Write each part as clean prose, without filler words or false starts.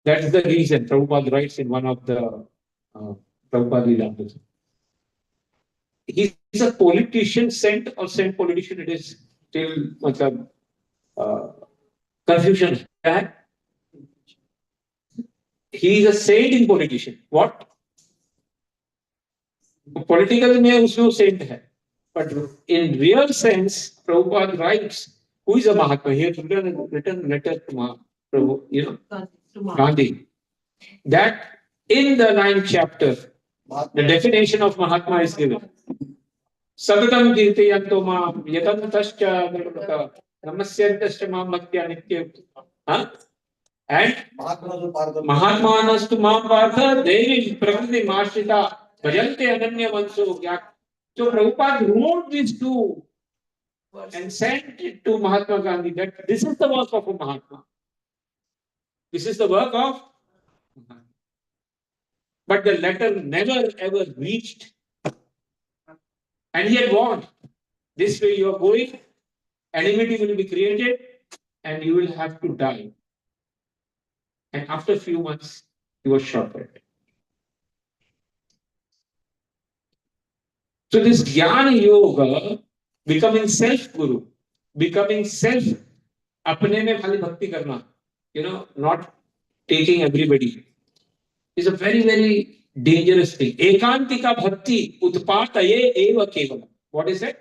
That's the reason Prabhupada writes in one of the Prabhupada lila. He's a politician, saint or saint politician. It is still uh, confusion. He is a saint in politician. What? Political में उसमें saint है. But in real sense, Prabhupada writes, who is a Mahatma? He has written letter to Gandhi. That in the 9th chapter, the definition of Mahatma is given. Sagatam kirtayanto mam yadantascha namasyantashcha mam Madhya nitya. And Mahatmanastu mam partha devi prakriti mashita bhajante ananya vanso gyak. So Prabhupada wrote these two and sent it to Mahatma Gandhi that this is the work of a Mahatma. This is the work of Mahatma. But the letter never ever reached. And he had warned, this way you are going, enmity will be created, and you will have to die. And after a few months, he was shot dead. So this Jnana Yoga, becoming self-guru, becoming self, apne mein khali bhakti karna, not taking everybody, is a very, very dangerous thing. Ekantika bhakti utpataye eva kevalam. What is it?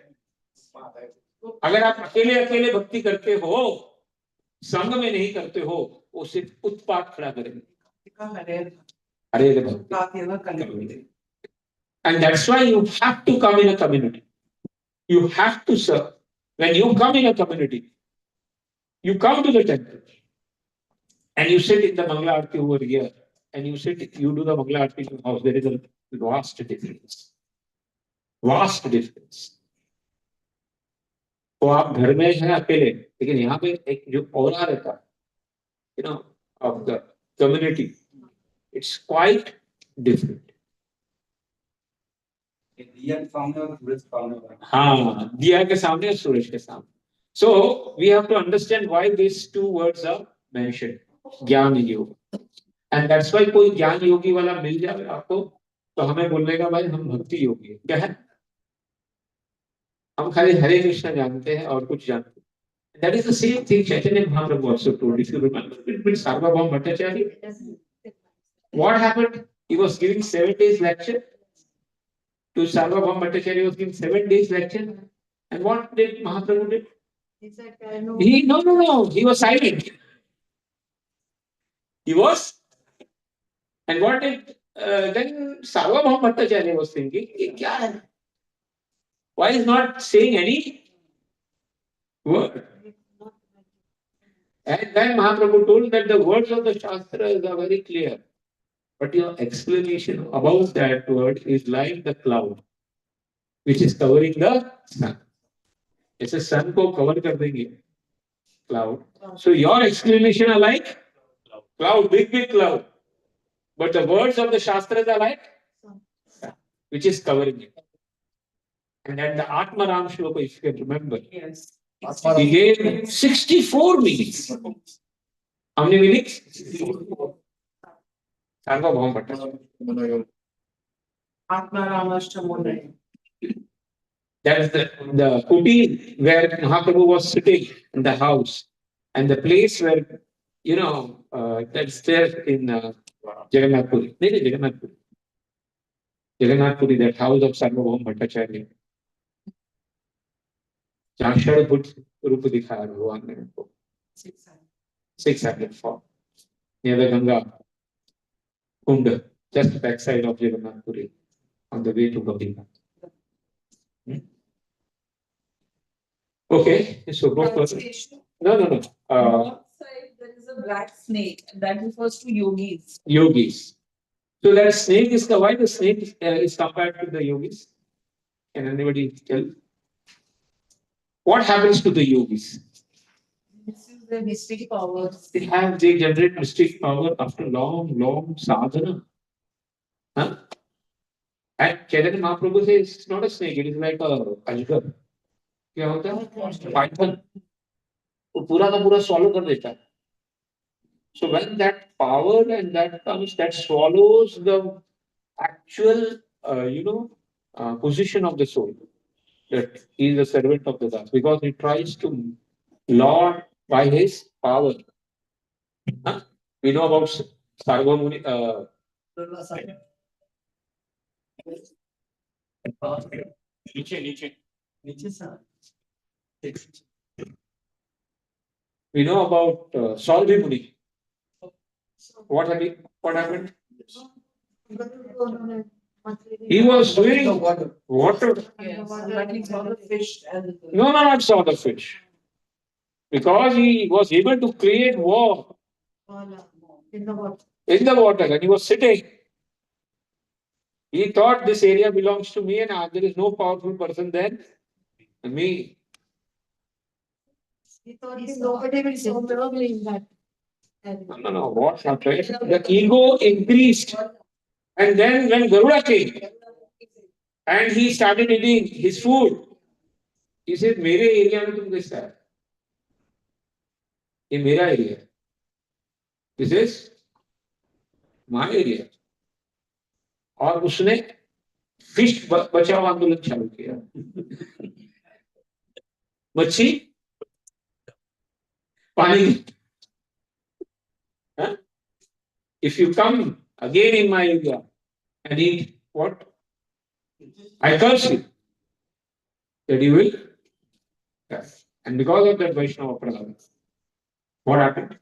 अगर आप अकेले अकेले भक्ति करते हो, संग में नहीं करते हो, वो सिर्फ उत्पात खड़ा करेंगे. And that's why you have to come in a community. You have to serve. When you come in a community, you come to the temple and you sit in the Mangala Aarti over here, and you do the Mangala Aarti in the house. There is a vast difference. Vast difference. तो आप घर में हैं अकेले, लेकिन यहाँ पे एक जो औरा रहता है, of the community, it's quite different. दिया के सामने और सूरज के सामने. हाँ, दिया के सामने और सूरज के सामने. So we have to understand why these two words are mentioned. ज्ञान योग. And that's why कोई ज्ञान योगी वाला मिल जाए आपको, तो हमें बोलने का भाई हम भक्ति योगी है. क्या है? हम खाली हरे कृष्ण जानते हैं और कुछ जानते हैं. That is the same thing Caitanya Caritamrta also told. If you remember, with Sarvabhauma Bhattacharya, what happened? He was giving 7 days lecture. To Sarvabhauma Bhattacharya was giving 7 days lecture. And what did Mahaprabhu did? He said, no. He was silent. He was. And what did then Sarvabhauma Bhattacharya was thinking? Why is not saying any word? And then Mahaprabhu told that the words of the Shastras are very clear. But your explanation about that word is like the cloud, which is covering the sun. It's a sun ko cover kar denge, cloud. So your explanation are like cloud, big cloud. But the words of the Shastras are like sun, which is covering it. And at the Atmaram Shloka, if you can remember, yes, he gave 64 meanings. How many meanings? 64. Sarvabhauma Bhattacharya. That is the kuti where Mahaprabhu was sitting in the house, and the place where, that's there in Jagannath Puri. Jagannath Puri, that house of Sarvabhauma Bhattacharya. जहाँ षडभुज रूप दिखाया भगवान ने उनको 604 near the Ganga Kund, just backside of Jagannath Puri, on the way to Gopinath. Okay, so go further. No. North side there is a black snake, and that refers to yogis. Yogis. So that snake is why the snake is compared to the yogis? Can anybody tell? What happens to the yogis? This is the mystic powers. They generate mystic power after long sadhana. Huh? And Chaitanya Mahaprabhu says it's not a snake, it is like a ajgar. क्या होता है? Python. वो पूरा का पूरा swallow कर देता है. So when that power and that comes, that swallows the actual, position of the soul, that he is a servant of the gods, because he tries to lord by his power. Huh? We know about Sarvamuni. नीचे नीचे नीचे सा. We know about Salvi Muni. What happened? He was doing water. Yes, like he saw the fish and the. No, not saw the fish. Because he was able to create war In the water. in the water and he was sitting. He thought this area belongs to me and there is no powerful person than me. He thought nobody will serve me in that. No. What happened? The ego increased. And then when Garuda came and he started eating his food, he said, मेरे area में तुम कैसा है? ये मेरा area है. This is my area. और उसने फिश बचाओ आंदोलन चालू किया. मच्छी पानी. Huh? If you come again in my area and eat what? I curse you. That you will. Yes. And because of that Vaishnava Prasad, what happened?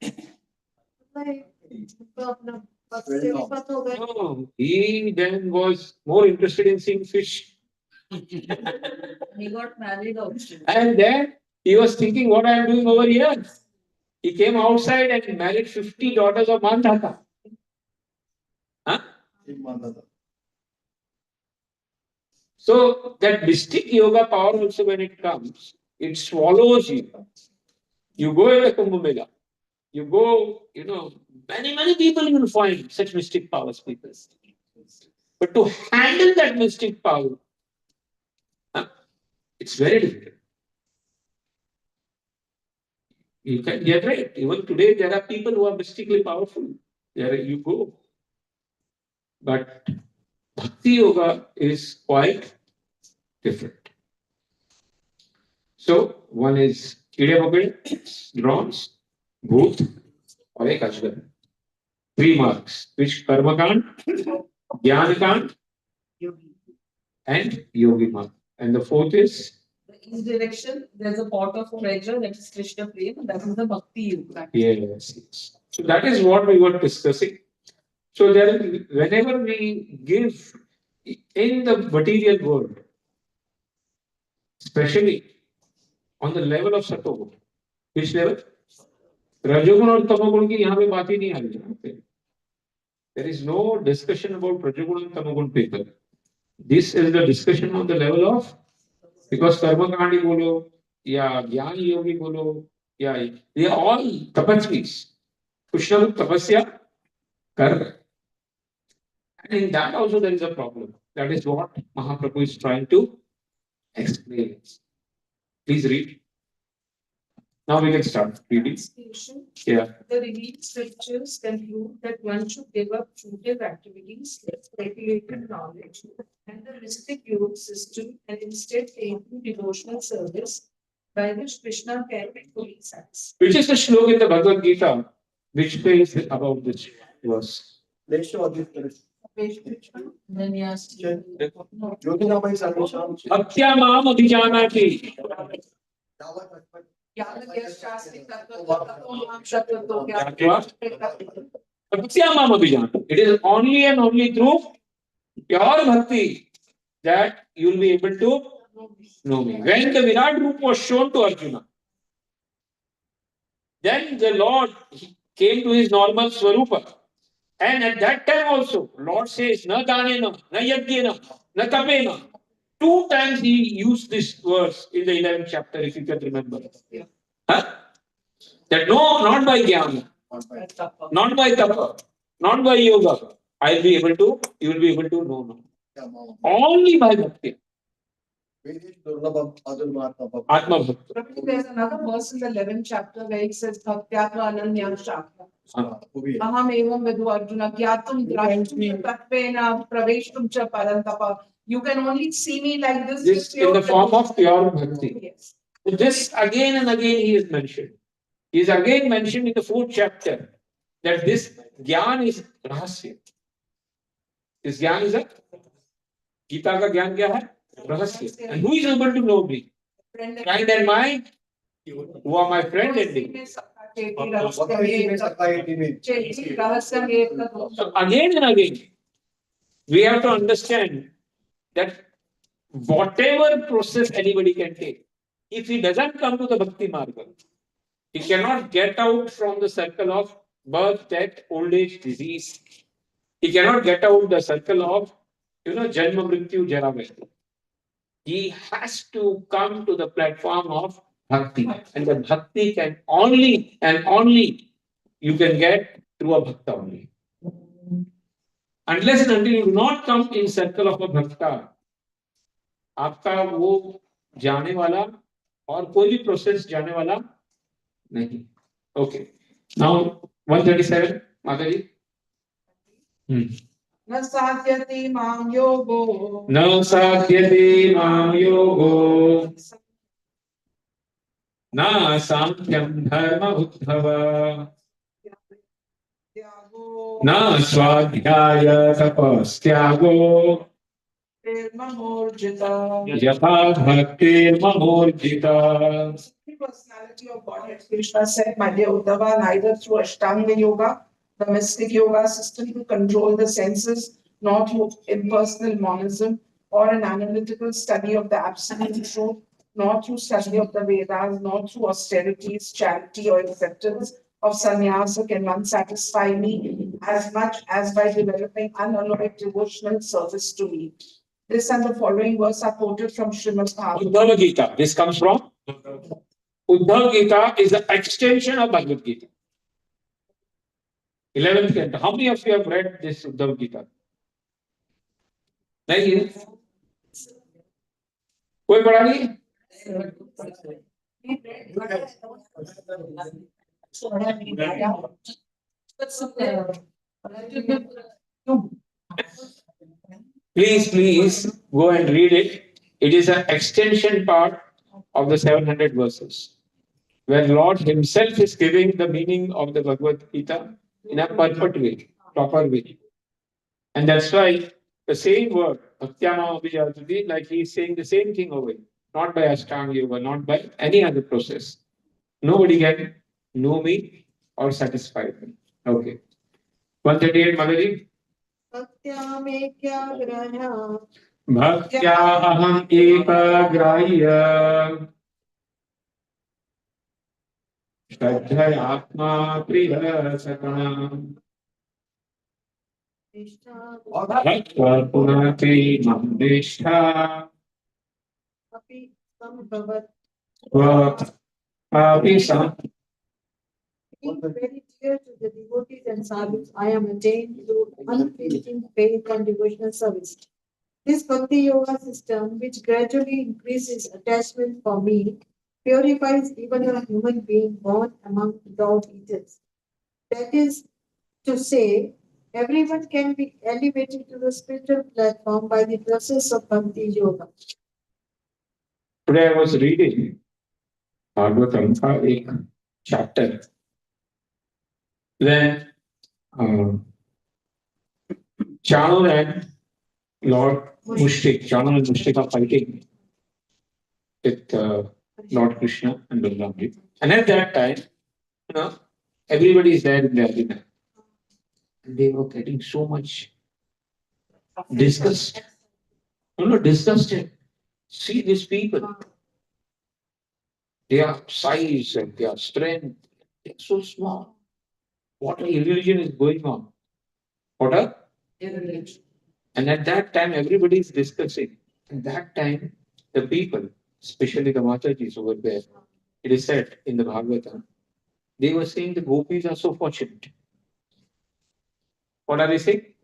No, he then was more interested in seeing fish. He got married also. And then he was thinking, what I am doing over here? He came outside and married 50 daughters of Mandata. Huh? So that mystic yoga power also, when it comes, it swallows you. You go in the Kumbh Mela, you go, many people you will find such mystic powers, people. But to handle that mystic power, it's very difficult. You can get right. Even today, there are people who are mystically powerful. There you go. But Bhakti Yoga is quite different. So, one is कीड़े मकोड़े, drones, bhoot, और एक अजगर. 3 marks. Which Karma Kand, Jnana Kand, and Yogi Mark. And the 4th is? The east direction, there's a pot of treasure, that is Krishna Prema, that is the Bhakti Yoga. Yes. So that is what we were discussing. So whenever we give in the material world, especially on the level of Sattva, which level? Rajogun और तमोगुण की यहाँ पे बात ही नहीं आ रही. There is no discussion about Rajogun and Tamogun people. This is the discussion on the level of, because Karma Kandi bolo, या ज्ञान योगी बोलो, या they are all tapasvis. कुछ ना कुछ तपस्या कर रहे. And in that also there is a problem. That is what Mahaprabhu is trying to explain. Please read. Now we can start reading. Yeah. The revealed scriptures conclude that one should give up fruitive activities, speculative knowledge, and the mystic yoga system, and instead aim to devotional service, by which Krishna can be fully satisfied. Which is the shloka in the Bhagavad Gita which says about this verse? Then yes. Bhaktya mam abhijanati. Bhaktya mam abhijanati. It is only and only through pure bhakti that you will be able to know me. When the Virat Roop was shown to Arjuna, then the Lord came to his normal Swarupa. And at that time also, Lord says, Na danena, na yajnena, na tapena. 2 times he used this verse in the 11th chapter, if you can remember. Yeah. Huh? That no, not by jnana, not by tapa, not by yoga, you will be able to know now. Only by bhakti. Atma Bhakti. There's another verse in the 11th chapter where it says Bhaktya Ananya Shakha. Aham evam vidu Arjuna gyatum drashtum cha tatvena praveshtum cha parantapa. You can only see me like this. This in the form of pure bhakti. Yes. This again and again he is mentioned. He is again mentioned in the 4th chapter that this Gyan is rahasya. This Gyan is a Gita ka Gyan kya hai? Rahasya. And who is able to know me? Friend and mind, who are my friend and me. So again and again, we have to understand that whatever process anybody can take, if he doesn't come to the bhakti marga, he cannot get out from the circle of birth, death, old age, disease. He cannot get out the circle of, janma mrityu jara mrityu. He has to come to the platform of bhakti. And the bhakti can only and only you can get through a bhakta only. Unless and until you do not come in circle of a bhakta, आपका वो जाने वाला और कोई भी process जाने वाला नहीं. Okay. Now 137, Mataji. न साध्यते मां योगो न साध्यते मां योगो न सांख्यं धर्म उद्धव न स्वाध्याय तपस्त्यागो यथा भक्तिर्ममोर्जिता. The personality of Godhead Krishna said, my dear Uddhava, neither through Ashtanga Yoga, the mystic yoga system to control the senses, nor through impersonal monism or an analytical study of the absolute truth, nor through study of the Vedas, nor through austerities, charity, or acceptance of sannyasa can one satisfy me as much as by developing unalloyed devotional service to me. This and the following verse are quoted from Srimad Bhagavatam. Uddhava Gita. This comes from Uddhava Gita is the extension of Bhagavad Gita. 11th canto. How many of you have read this Uddhava Gita? नहीं कोई पढ़ा नहीं? Please go and read it. It is an extension part of the 700 verses, where Lord Himself is giving the meaning of the Bhagavad Gita in a perfect way, proper way. And that's why the same word, Bhaktyama Abhijatati, like he is saying the same thing over here, not by Ashtanga Yoga, not by any other process. Nobody can know me or satisfy me. Okay. 138, Madaji. Bhaktya aham ekagrahya Shraddhayatma priyasakam Bhaktva punati mandishta Api sam. Being very dear to the devotees and sadhus, I am attained through unflinching faith and devotional service. This Bhakti Yoga system, which gradually increases attachment for me, purifies even a human being born among dog eaters. That is to say, everyone can be elevated to the spiritual platform by the process of Bhakti Yoga. Today I was reading Bhagavatam ka ek chapter when Chanu and Lord Mushrik, Chanu and Mushrik are fighting with Lord Krishna and Balaramji. And at that time, everybody is there in the arena. And they were getting so much disgust. Disgusted. See these people. Their size and their strength, they're so small. What a illusion is going on. What a illusion. And at that time, everybody is discussing. And that time, the people, especially the Matajis over there, it is said in the Bhagavatam, they were saying the gopis are so fortunate. What are they saying?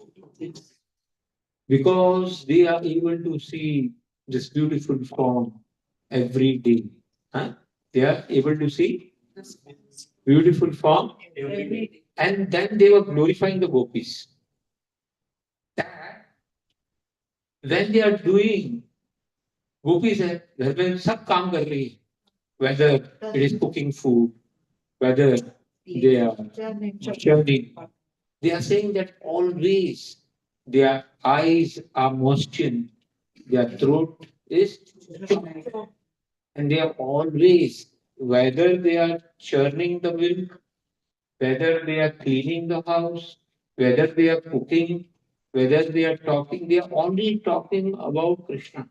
Because they are able to see this beautiful form every day. Huh? They are able to see beautiful form every day. And then they were glorifying the gopis. That when they are doing, gopis है घर में सब काम कर रही है, whether it is cooking food, whether they are churning, they are saying that always their eyes are moistened, their throat is choked, and they are always, whether they are churning the milk, whether they are cleaning the house, whether they are cooking, whether they are talking, they are only talking about Krishna.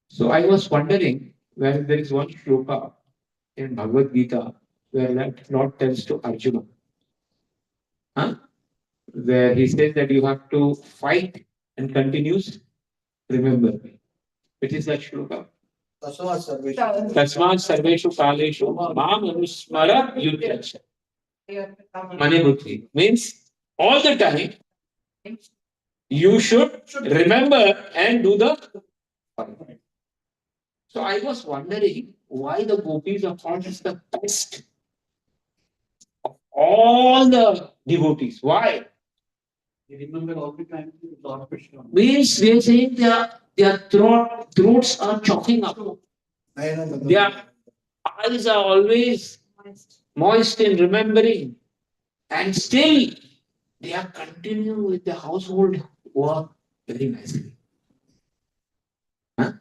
So I was wondering where there is one shloka in Bhagavad Gita where Lord tells to Arjuna, huh? Where he says that you have to fight and continues remember me. Which is that shloka? Tasmat sarveshu kaleshu mam anusmara yudhyacha. Mane buddhi. Means all the time you should remember and do the fight. So I was wondering why the gopis are called as the best of all the devotees. Why? They remember all the time Lord Krishna. Means they are saying their throats are choking up. Their eyes are always moist in remembering. And still they are continuing with the household work very nicely. हाँ?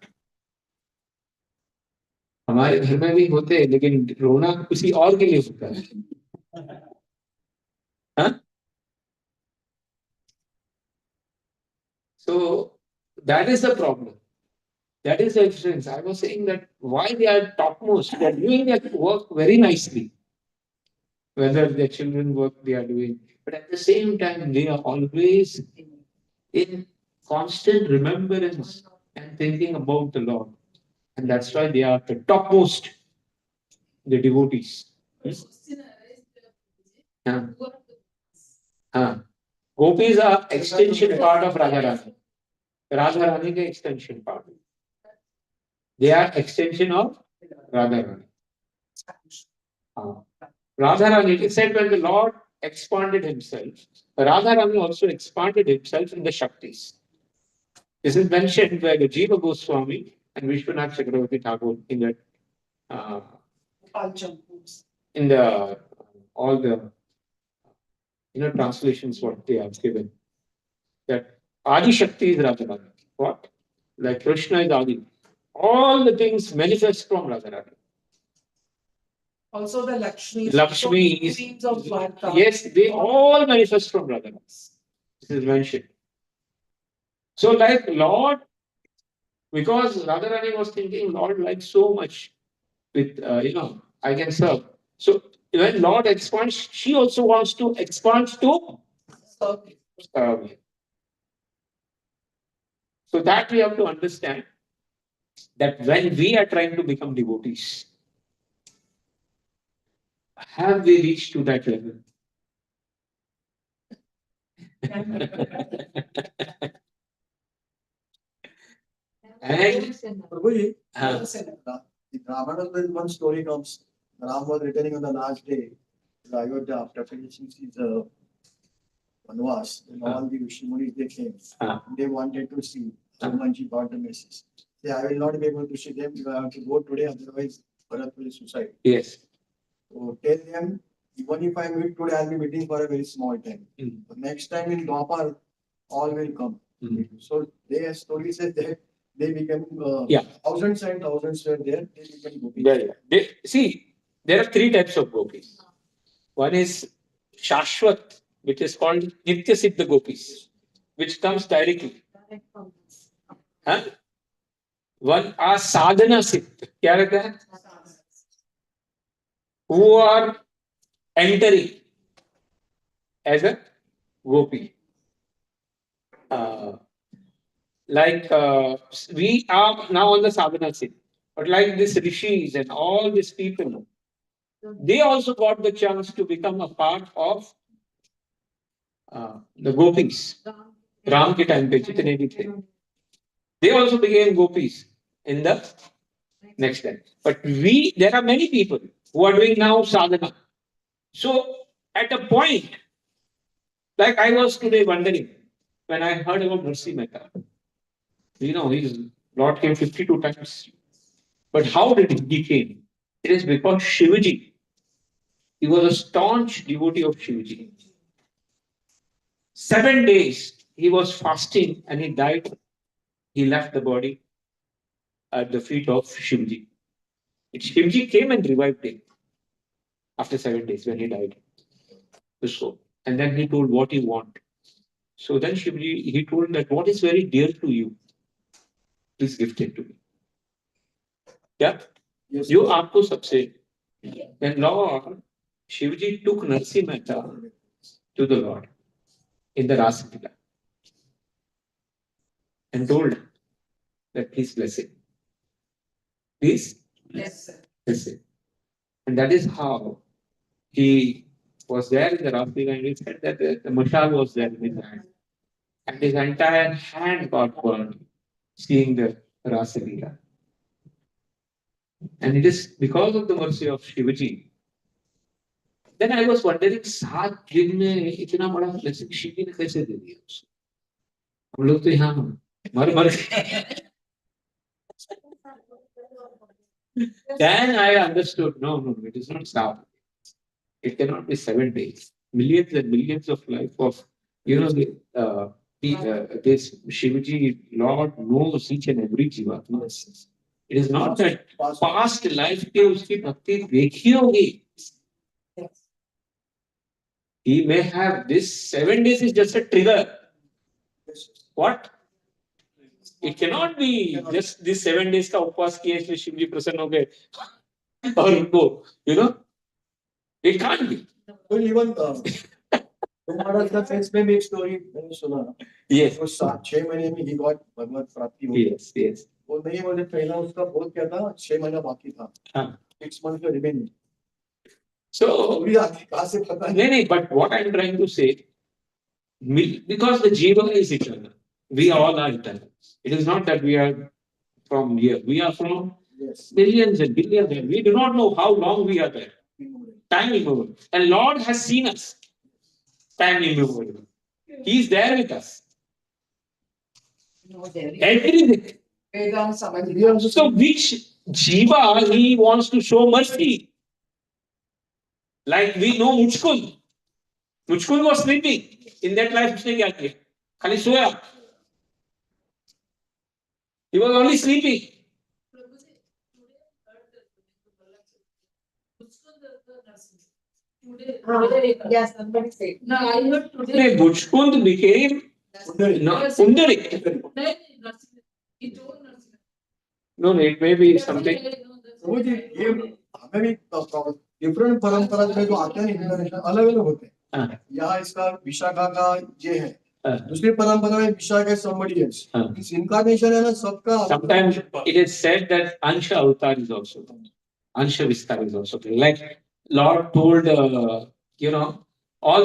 हमारे घर में भी होते हैं लेकिन रोना किसी और के लिए होता है. हाँ? So that is the problem. That is the difference. I was saying that why they are topmost, they are doing their work very nicely. Whether their children work, they are doing. But at the same time, they are always in constant remembrance and thinking about the Lord. And that's why they are the topmost, the devotees. Yeah. Gopis are extension part of Radharani. Radharani is extension part. They are extension of Radharani. Radharani, it said when the Lord expanded himself, Radharani also expanded himself in the Shaktis. This is mentioned by the Jiva Goswami and Vishwanath Chakravarti Thakur in that in the all the translations what they have given. That Adi Shakti is Radharani. What? Like Krishna is Adi. All the things manifest from Radharani. Also the Lakshmi. Lakshmi is, yes, they all manifest from Radharani. This is mentioned. So like Lord, because Radharani was thinking Lord likes so much with, I can serve. So when Lord expands, she also wants to expand to serve. So that we have to understand that when we are trying to become devotees, have we reached to that level? And Prabhuji, the Brahmanas, when one story comes, Ram was returning on the last day to Ayodhya after finishing his Vanvas, and all the Vishnumunis they came. They wanted to see Hanumanji brought the message. Say, I will not be able to see them, you have to go today, otherwise Bharat will suicide. yes. So tell them, even if I meet today, I'll be waiting for a very small time. But next time in Dwapar, all will come. So their story says that they became thousands and thousands were there, they became gopis. See, there are three types of gopis. One is Shashwat, which is called Nitya Siddha gopis, which comes directly. Huh? One are Sadhana Siddha. क्या रहता है? Who are entering as a gopi. We are now on the sadhana scene, but like these rishis and all these people, they also got the chance to become a part of the gopis. Ram ke time pe jitne bhi the. They also became gopis in the next time. But there are many people who are doing now sadhana. So at a point, like I was today wondering when I heard about Narsi Mehta, his Lord came 52 times. But how did he came? It is because Shivaji, he was a staunch devotee of Shivaji. 7 days he was fasting and he died. He left the body at the feet of Shivaji. Shivaji came and revived him after 7 days when he died. So, and then he told what you want. So then Shivaji, he told that what is very dear to you, please gift it to me. Yeah? Yes. You आपको सबसे. Then Lord, Shivaji took Narsi Mehta to the Lord in the Rasatila and told that please bless it. Please bless it. And that is how he was there in the Rasatila and he said that the Mashal was there in his hand. And his entire hand got burned seeing the Rasatila. And it is because of the mercy of Shivaji. Then I was wondering, 7 दिन में इतना बड़ा blessing Shivji ने कैसे दे दिया उसको? हम लोग तो यहाँ मर Then I understood, no, it is not 7. It cannot be 7 days. Millions and millions of life of, this Shivaji, Lord knows each and every jiva. It is not that past life के उसकी भक्ति देखी होगी. He may have this 7 days is just a trigger. What? It cannot be just this 7 days का उपवास किया इसलिए शिव जी प्रसन्न हो गए और उनको, it can't be. Well, even महाराज का फेस में भी एक स्टोरी मैंने सुना. Yes. वो 6 महीने में ही गॉट भगवत प्राप्ति हुई. Yes. वो नहीं बोले पहला उसका बहुत क्या था 6 महीना बाकी था. 6 months का रिमेनिंग. So पूरी आती कहाँ से पता नहीं, but what I'm trying to say, because the jiva is eternal, we all are eternal. It is not that we are from here. We are from millions and billions, and we do not know how long we are there. Time immemorial. And Lord has seen us. Time immemorial. He is there with us. Everything. So which jiva he wants to show mercy? Like we know Muchkund. Muchkund was sleeping. In that life, उसने क्या किया? खाली सोया. He was only sleeping. Yes, somebody said. No, I heard today. Muchkund became Pundarik. He told us. No, it may be something. वो जी ये हमें भी different परंपरा में जो आते हैं इंटरनेशनल अलग अलग होते हैं. यहाँ इसका विशाखा का ये है. दूसरी परंपरा में विशाखा somebody else. इस incarnation है ना सबका. Sometimes it is said that Ansha Avatar is also there. Ansha Vistar is also there. Like Lord told, all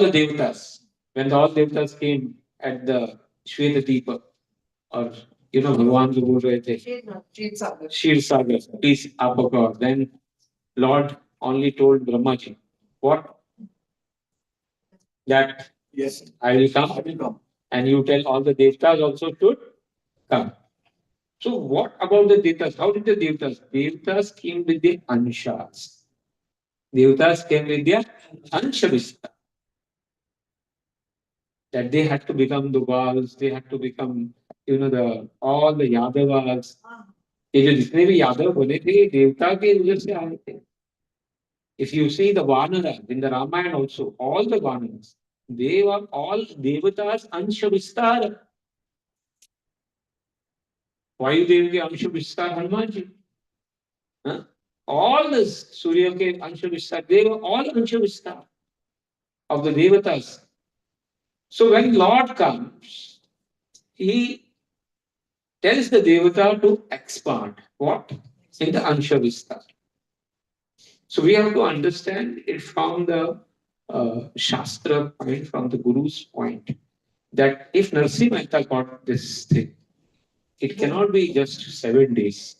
the devatas, when all devatas came at the Shweta Deepa, or भगवान जो बोल रहे थे Shir Sagar, please apakar. Then Lord only told Brahmaji, what? That Yes, I will come. And you tell all the devatas also to come. So what about the devatas? How did the devatas? Devatas came with the anshas. Devatas came with their anshavista. That they had to become the Vals, they had to become, all the Yadavas. ये जो जितने भी यादव बने थे ये देवता के उधर से आए थे. If you see the Vanaras in the Ramayana also, all the Vanaras, they were all devatas anshavistar. Vayudev के अंश विस्तार Hanuman ji. All this Surya ke ansha vistar, they were all ansha vistar of the devatas. So when Lord comes, he tells the devata to expand. What? In the ansha vistar. So we have to understand it from the Shastra point, from the Guru's point, that if Narsi Mehta got this thing, it cannot be just 7 days.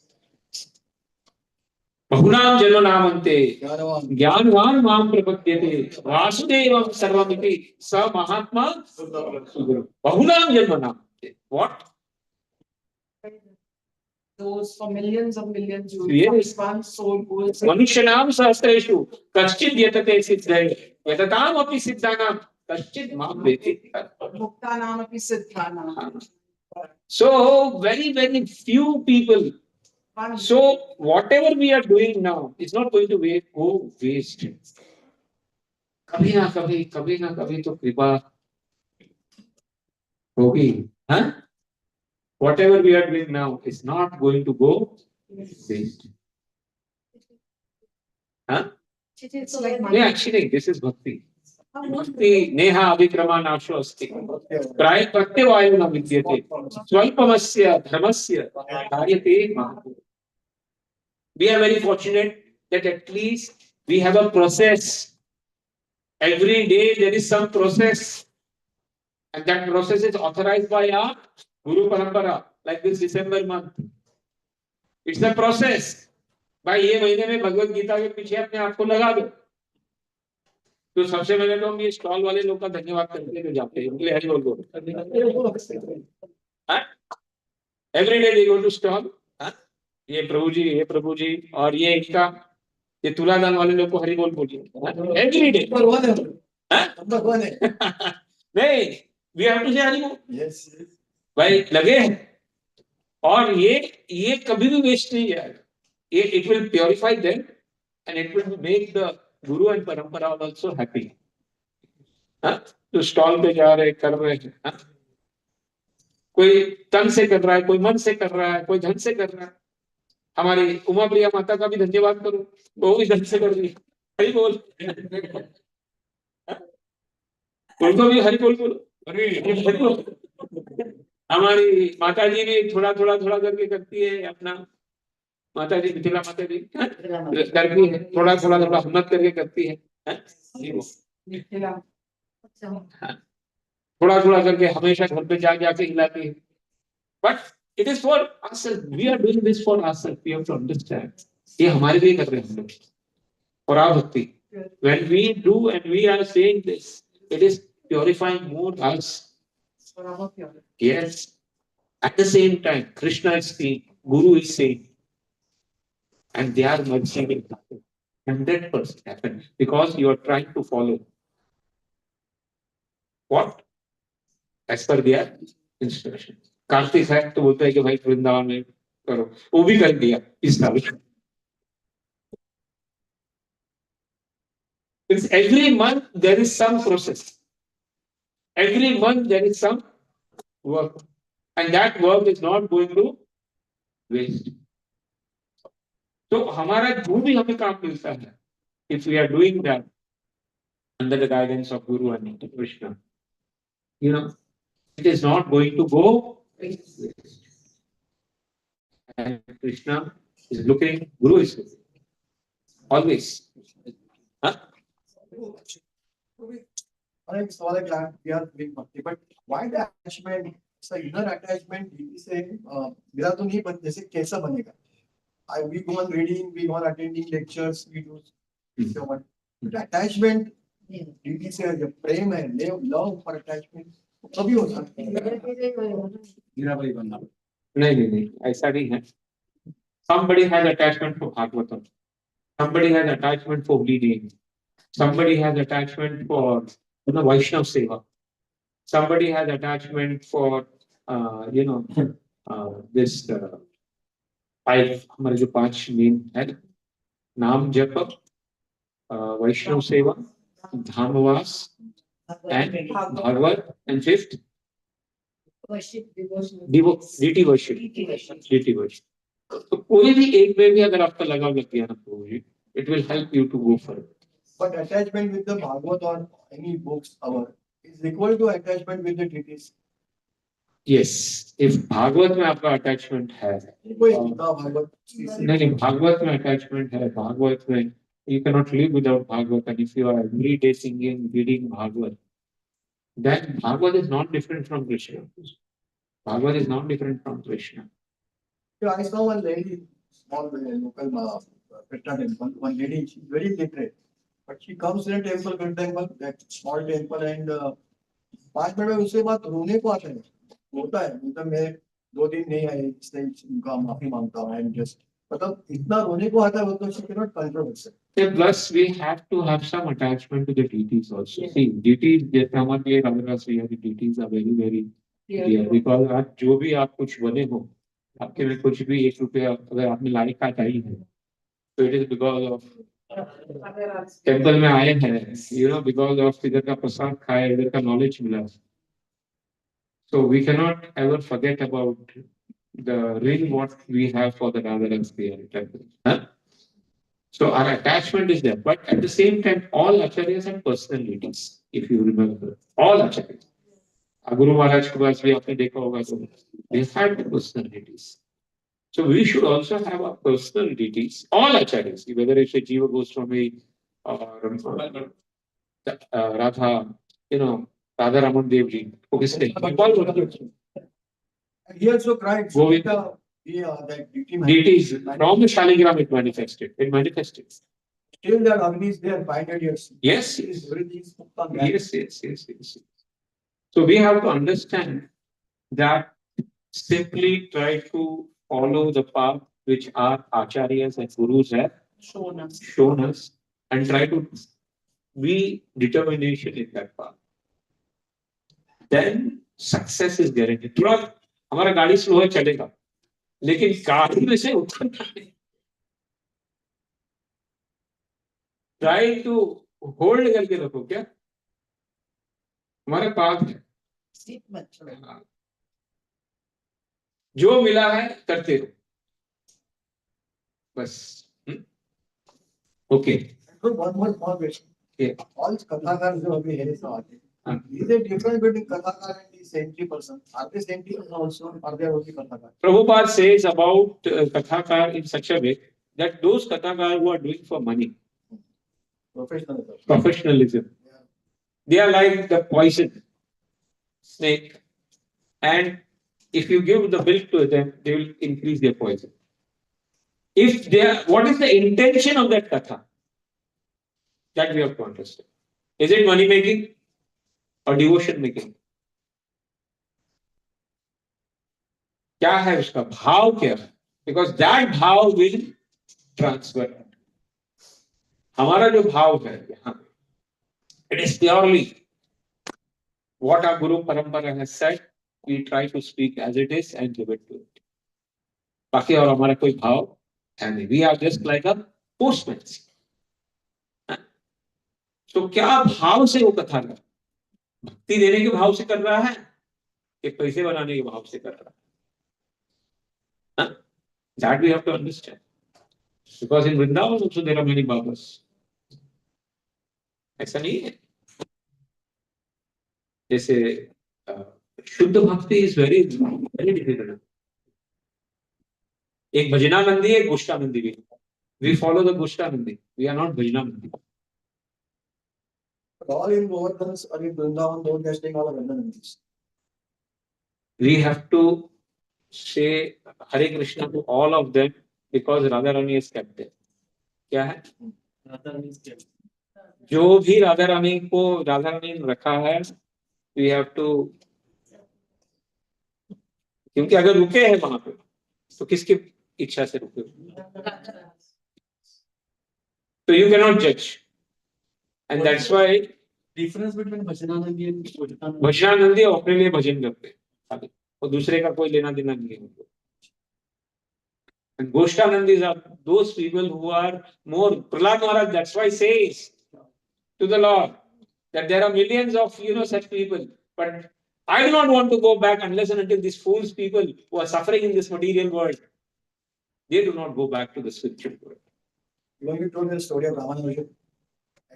बहुनाम जन्मनामन्ते ज्ञानवान ज्ञानवान माम प्रपद्यते वासुदेवम सर्वमिति स महात्मा सुगुरु बहुनाम जन्मनामन्ते what Those for millions of millions, you Yes. one soul who is मनुष्यनाम सहस्रेषु कश्चित् यतते सिद्धये यततामपि सिद्धानां कश्चित् मां वेति Muktanamapi Siddhanam. so very few people. So whatever we are doing now is not going to go waste. कभी ना कभी तो कृपा होगी, हाँ? Whatever we are doing now is not going to go waste. Huh? It's like Yeah, actually, this is bhakti. Bhakti neha avikrama nasho asti. Praya pratyavayo na vidyate. Swalpamasya dharmasya karyate mahato. We are very fortunate that at least we have a process. Every day there is some process. And that process is authorized by our Guru Parampara, like this December month. It's a process. भाई ये महीने में भगवत गीता के पीछे अपने आप को लगा दो तो सबसे पहले तो हम ये स्टॉल वाले लोग का धन्यवाद करते हैं जो जाते हैं उनके लिए हरि बोल बोलो every day they go to stall ये प्रभु जी और ये इनका ये तुलादान वाले लोग को हरि बोल बोलिए एवरी डे नहीं वी हैव टू से हरि बोल यस भाई लगे हैं और ये कभी भी वेस्ट नहीं जाएगा it will purify them and it will make the guru and parampara also happy. तो स्टॉल पे जा रहे कर रहे हैं कोई तन से कर रहा है कोई मन से कर रहा है कोई धन से कर रहा है हमारी उमा प्रिया माता का भी धन्यवाद करो वो भी धन से कर रही हरि बोल उनको भी हरि बोल बोलो हमारी माता जी भी थोड़ा करके करती है अपना माता जी मिथिला माता जी करती है थोड़ा हिम्मत करके करती है थोड़ा करके हमेशा घर पे जाके हिलाती है but it is for ourselves. We are doing this for ourselves. We have to understand. ये हमारे लिए कर रहे हैं हम लोग और आप भक्ति when we do and we are saying this it is purifying more us. Yes, at the same time Krishna is saying, Guru is saying, and they are merging it 100% happen because you are trying to follow what as per their instruction. Kartik है तो बोलता है कि भाई वृंदावन में करो वो भी कर दिया इस साल It's every month there is some process. Every month there is some work. And that work is not going to waste. तो हमारा जो भी हमें काम मिलता है if we are doing that under the guidance of Guru and Krishna, it is not going to go waste. And Krishna is looking, Guru is looking. Always. Huh? एक सवाल है कि we are doing bhakti, but why the attachment? So inner attachment से मेरा तो नहीं बन जैसे कैसा बनेगा? We go on reading, we go on attending lectures, we do so much. But attachment DT से जब प्रेम है, love for attachment कभी हो सकता है? हीरा भाई बनना नहीं ऐसा नहीं है. Somebody has attachment for Bhagavatam. Somebody has attachment for reading. Somebody has attachment for Vaishnav Seva. Somebody has attachment for this हमारे जो 5 मेन है नाम जप वैष्णव सेवा धामवास and Bhagavad and 5th DT worship. तो कोई भी एक में भी अगर आपका लगाव लग गया ना प्रभु जी it will help you to go further. But attachment with the Bhagavad or any books is equal to attachment with the treatise. Yes, if Bhagavat में आपका अटैचमेंट है नहीं भागवत में अटैचमेंट है भागवत में you cannot live without Bhagavad, and if you are every day singing reading Bhagavad, then Bhagavad is not different from Krishna. I saw one lady, small local Krishna temple. One lady, she's very literate, but she comes in a temple, that small temple, and 5 minute में उसके बाद रोने को आता है, होता है, मतलब मैं 2 दिन नहीं आई, इसलिए उनका माफी मांगता हूँ, and just मतलब इतना रोने को आता है, वो तो she cannot control herself. Plus, we have to have some attachment to the deities also. Yes. See, deities, जैसे हमारे लिए Ramadas we have the deities are very, very dear. Because आज जो भी आप कुछ बने हो, आपके में कुछ भी 1 रुपया अगर आपने लाइक का चाहिए है, तो it is because of temple में आए हैं, because of इधर का प्रसाद खाए, इधर का knowledge मिला. So we cannot ever forget about the real what we have for the Radharani temple. Huh? So our attachment is there, but at the same time, all acharyas have personalities. If you remember, all acharyas. Guru Maharaj ko paas bhi aapne dekha hoga, so they have the personalities. So we should also have our personalities, all acharyas, whether it's a Jiva Goswami or Radha, Radha Raman Dev Ji. And he also cried. So that deities from the Shaligram it manifested. It manifested. Still that Agni is there, 500 years. Yes. Everything is put on Yes. So we have to understand that simply try to follow the path which our acharyas and gurus have shown us and try to be determination in that path. Then success is guaranteed. थोड़ा हमारा गाड़ी slow है चलेगा, लेकिन गाड़ी में से उतरना नहीं. Try to hold करके रखो क्या, हमारे पास है. जो मिला है करते रहो बस. Okay. One more question. Yeah. All kathakar जो अभी है सो आते. Is there difference between kathakar and the saintly person? Are they saintly also? Are they only kathakar? Prabhupada says about kathakar in such a way that those kathakar who are doing for money, professionalism, they are like the poison snake, and if you give the milk to them, they will increase their poison. If they are, what is the intention of that katha? That we have to understand. Is it money making or devotion making? क्या है उसका भाव क्या है? Because that भाव will transfer. हमारा जो भाव है यहाँ, it is purely what our Guru Parampara has said. We try to speak as it is and give it to it. बाकी और हमारा कोई भाव है नहीं. We are just like a postman. तो क्या भाव से वो कथा कर, भक्ति देने के भाव से कर रहा है कि पैसे बनाने के भाव से कर रहा है? That we have to understand. Because in Vrindavan also there are many Babas. ऐसा नहीं है. जैसे शुद्ध भक्ति is very difficult. एक भजनानंदी एक गोष्ठानंदी भी. We follow the गोष्ठानंदी. We are not भजनानंदी. All in Govardhans or in Vrindavan, those testing all of Vrindavanandis. We have to say Hare Krishna to all of them because Radharani is kept there. क्या है? Radharani is kept. जो भी राधारानी को राधारानी ने रखा है, we have to, क्योंकि अगर रुके हैं वहां पे तो किसकी इच्छा से रुके? तो you cannot judge, and that's why difference between भजनानंदी and गोष्ठानंदी. भजनानंदी अपने लिए भजन करते हैं और दूसरे का कोई लेना देना नहीं है. And Goshtanandis are those people who are more. Prahlad Maharaj, that's why says to the Lord that there are millions of such people, but I do not want to go back unless and until these fools people who are suffering in this material world, they do not go back to the spiritual world. You told me the story of Ramanuja.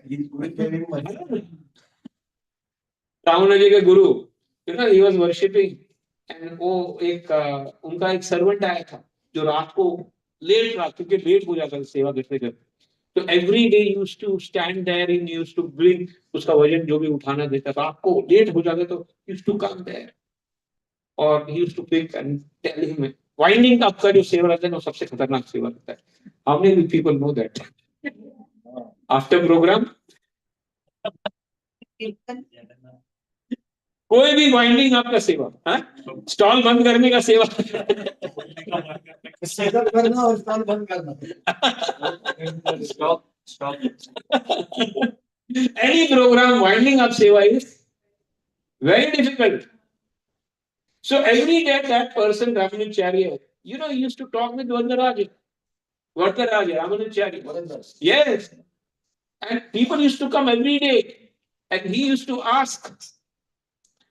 His guru gave him money. Ramanuja के गुरु, he was worshipping, and वो उनका एक servant आया था जो रात को late रात क्योंकि लेट हो जाता है सेवा करते करते. तो every day used to stand there in used to bring उसका वजन जो भी उठाना देता था. आपको लेट हो जाता तो यूज्ड टू कम देयर और he used to pick and tell him winding up का जो सेवा रहता है वो सबसे खतरनाक सेवा रहता है. How many people know that? After program कोई भी वाइंडिंग अप का सेवा, स्टॉल बंद करने का सेवा. सेटअप करना और स्टॉल बंद करना. Stop. Any program winding up seva is very difficult. So every day that person, Ramanujacharya, he used to talk with Vardaraja, Ramanujacharya. Yes. And people used to come every day. And he used to ask.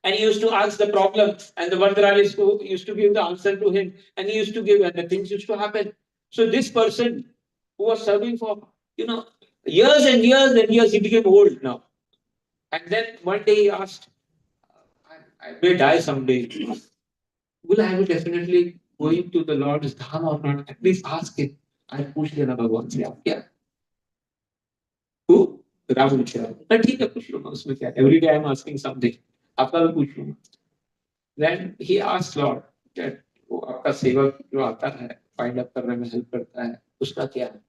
And he used to ask the problem. And the Vardaraja used to give the answer to him. And he used to give, and the things used to happen. So this person who was serving for, years and years and years, he became old now. And then one day he asked, I may die someday. Will I be definitely going to the Lord's Dham or not? At least ask him. I push लेना भगवान से आप क्या? Who? Ramanujacharya. मैं ठीक है पूछ लूँगा उसमें क्या? Every day I am asking something. आपका भी पूछ लूँगा. Then he asked Lord that वो आपका सेवक जो आता है find up करने में help करता है उसका क्या है?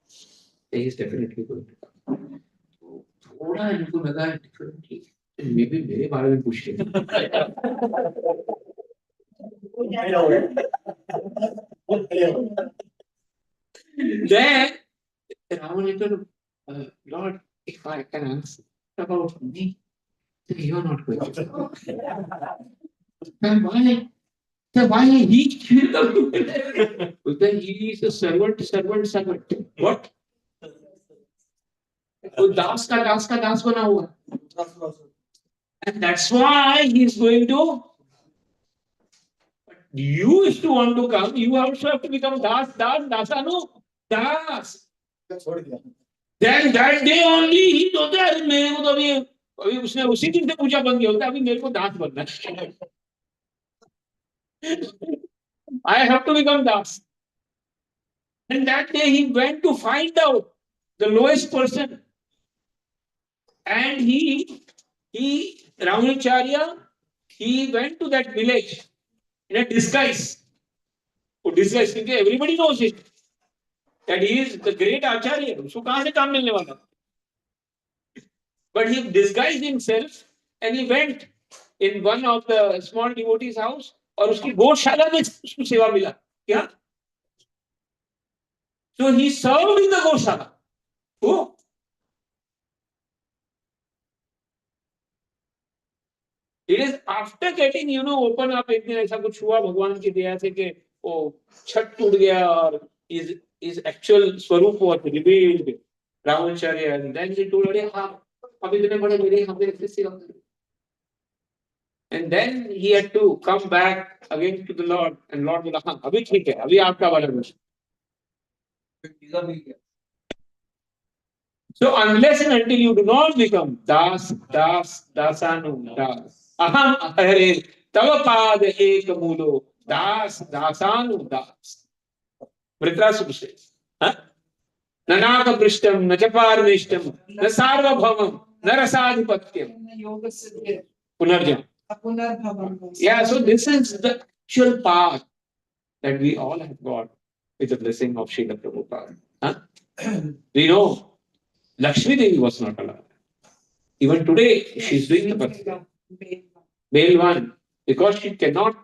He is definitely going to come. थोड़ा इनको लगा differently. Maybe मेरे बारे में पूछ Then Ramanujacharya, Lord, if I can answer about me, then you are not going to. Then why? Then why he killed the Then he is a servant. What? वो दास का दास बना हुआ. And that's why he is going to. You used to want to come, you also have to become dasanu. Das. Then that day only he told that मेरे को तो अभी उसने उसी दिन से पूछा बंद किया होता अभी मेरे को दास बनना है. I have to become das. And that day he went to find out the lowest person. And he Ramanujacharya, he went to that village in a disguise. Disguise, because everybody knows it. That he is the great Acharya. उसको कहाँ से काम मिलने वाला? But he disguised himself and he went in one of the small devotees' house और उसकी गौशाला में उसको सेवा मिला. क्या? So he served in the गौशाला. Who? It is after getting, open up, एक दिन ऐसा कुछ हुआ भगवान की दया से कि वो छत टूट गया और his actual स्वरूप was revealed. Ramanujacharya, and then he told, अरे हाँ, अब इतने बड़े मेरे यहाँ पे ऐसे सेवा करो. And then he had to come back again to the Lord, and Lord बोला हाँ अभी ठीक है, अभी आपका वाला बस. So unless and until you do not become dasanu, aham hare tava pad ek mulo, dasanu das. Vritrasura says, nanaka prishtam, na chaparnishtam, na sarvabhavam, na rasadhipatyam. Punarjam. Yeah, so this is the actual path that we all have got with the blessing of Srila Prabhupada. We know Lakshmi Devi was not allowed. Even today, she is doing the birthday. Male one, because she can't,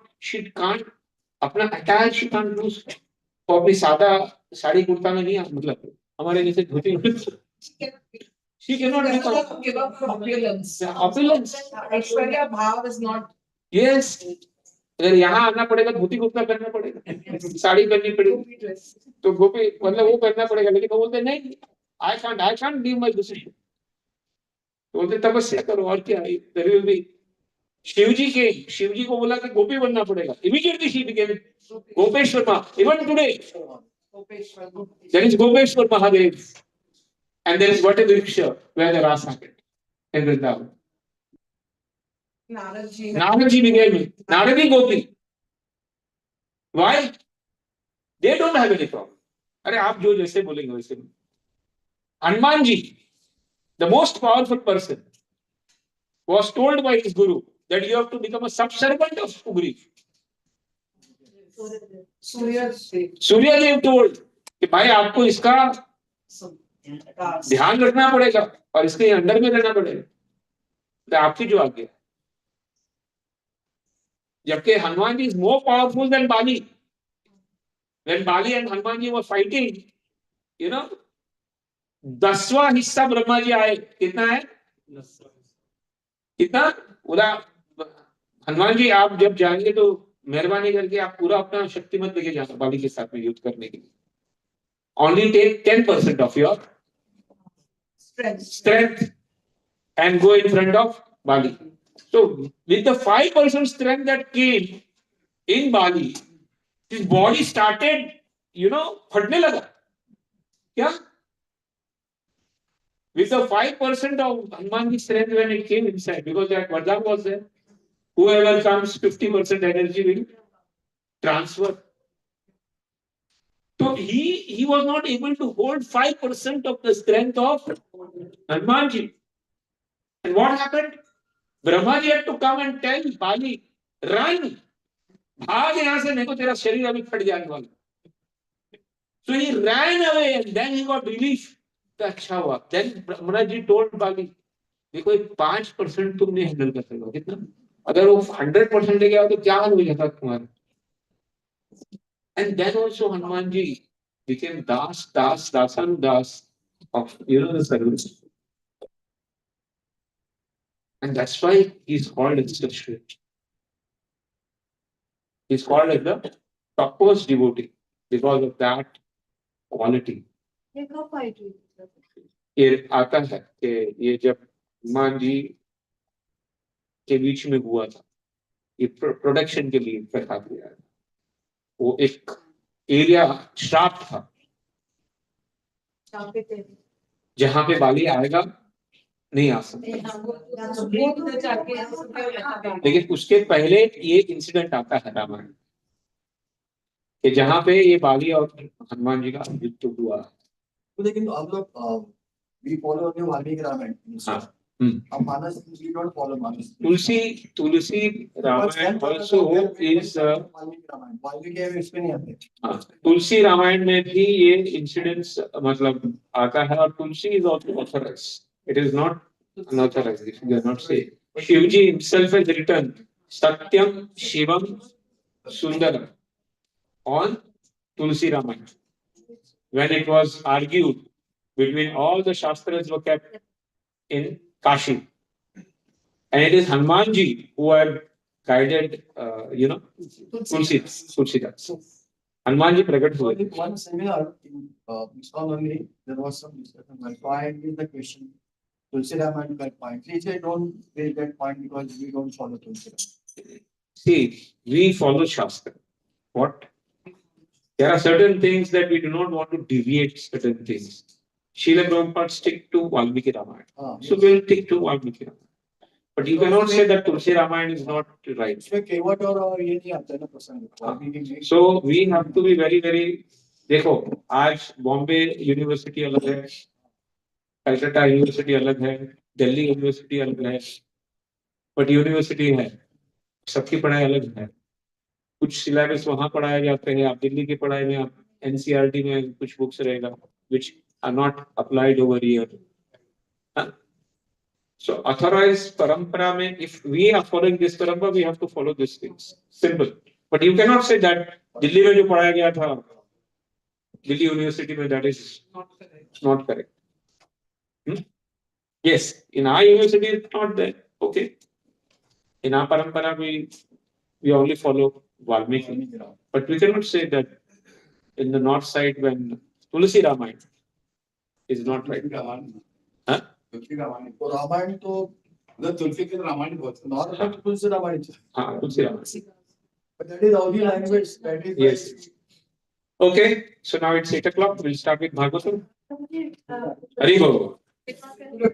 अपना attire she can't lose. वो अपनी सादा साड़ी कुर्ता में नहीं, मतलब हमारे जैसे धोती. She cannot give up opulence. Opulence. Aishwarya Bhav is not. Yes. अगर यहाँ आना पड़ेगा धोती कुर्ता करना पड़ेगा, साड़ी पहननी पड़ेगी, तो गोपी मतलब वो करना पड़ेगा. लेकिन वो बोलते नहीं, I can't leave my decision. तो बोलते तपस्या करो और क्या. There will be शिव जी को बोला कि गोपी बनना पड़ेगा. Immediately she became Gopeshwar. Even today, there is Gopeshwar Mahadev, and there is Vatavriksha where the Rasa happened in Vrindavan. Naradji became Naradi Gopi. Why? They don't have any problem. अरे आप जो जैसे बोलेंगे वैसे. Hanuman ji, the most powerful person, was told by his guru that you have to become a subservient of Sugriv. Suryadev told कि भाई आपको इसका ध्यान रखना पड़ेगा और इसके अंदर में रहना पड़ेगा, तो आपकी जो आज्ञा। जबकि Hanuman ji is more powerful than Bali. When Bali and Hanuman ji were fighting, you know, 10वां हिस्सा ब्रह्मा जी आए। कितना है? कितना? पूरा। हनुमान जी आप जब जाएंगे तो मेहरबानी करके आप पूरा अपना शक्ति मत लेके जाना बाली के साथ में युद्ध करने के लिए। Only take 10% of your strength and go in front of Bali. So with the 5% strength that came in Bali, his body started, फटने लगा। क्या? With the 5% of Hanuman's strength when it came inside, because that Vardhan was there. Whoever comes, 50% energy will transfer. So he was not able to hold 5% of the strength of Hanumanji. And what happened? Brahmaji had to come and tell Bali, run! भाग यहाँ से, नहीं तो तेरा शरीर अभी फट जाने वाला। So he ran away and then he got relief. तो अच्छा हुआ। Then Brahmaji told Bali, देखो 5% तुम नहीं हैंडल कर सकते। कितना? अगर वो 100% ले गया तो क्या हाल हो जाता तुम्हारा? And then also Hanumanji became Dasanudas of the service. And that's why he's called as such. He's called as the topmost devotee because of that quality. ये कब fight हुई? ये आता है कि ये जब हनुमान जी के बीच में हुआ था, ये प्रोडक्शन के लिए बैठा दिया है। वो एक एरिया श्राप था जहां पे बाली आएगा नहीं आ सकता। लेकिन उसके पहले ये इंसिडेंट आता है रामायण कि जहां पे ये बाली और हनुमान जी का युद्ध हुआ। तो लेकिन हम लोग we follow only Valmiki Ramayan. हाँ। हम मानस we don't follow Manas. Tulsi Ramayan also is Valmiki Ramayan. Valmiki इसमें नहीं आते। हाँ, तुलसी रामायण में भी ये इंसिडेंट्स मतलब आता है और तुलसी is also authorized. It is not unauthorized. If you cannot say, Shivji himself has written Satyam Shivam Sundaram on Tulsi Ramayana. When it was argued between all the Shastras were kept in Kashi. And it is Hanumanji who had guided, Tulsidas. Hanumanji pragat हुए। One seminar in ISKCON only, there was some discussion. So I did the question, Tulsi Ramayana got point. Please say don't take that point because we don't follow Tulsi Ramayana. See, we follow Shastra. What? There are certain things that we do not want to deviate certain things. Srila Prabhupada stick to Valmiki Ramayana. So we will stick to Valmiki Ramayana. But you cannot say that Tulsi Ramayana is not right. So we have to be very, very. देखो, आज Bombay university अलग है, Calcutta university अलग है, Delhi university अलग है, but university है, सबकी पढ़ाई अलग है। कुछ सिलेबस वहां पढ़ाए जाते हैं, आप दिल्ली की पढ़ाई में आप एनसीईआरटी में कुछ बुक्स रहेगा which are not applied over here. So authorized parampara mein, if we are following this parampara, we have to follow these things. Simple. But you cannot say that Delhi में जो पढ़ाया गया था दिल्ली यूनिवर्सिटी में, that is not correct. Yes, in our university it's not there. Okay. In our parampara we only follow Valmiki. But we cannot say that in the north side when Tulsi Ramayana is not right. Huh? Ramayan तो तुलसी के रामायण बहुत north में तुलसी रामायण। हाँ, तुलसी Ramayan. But that is only language. That is yes. Okay, so now it's 8 o'clock. We'll start with Bhagavatam. Hari Bol.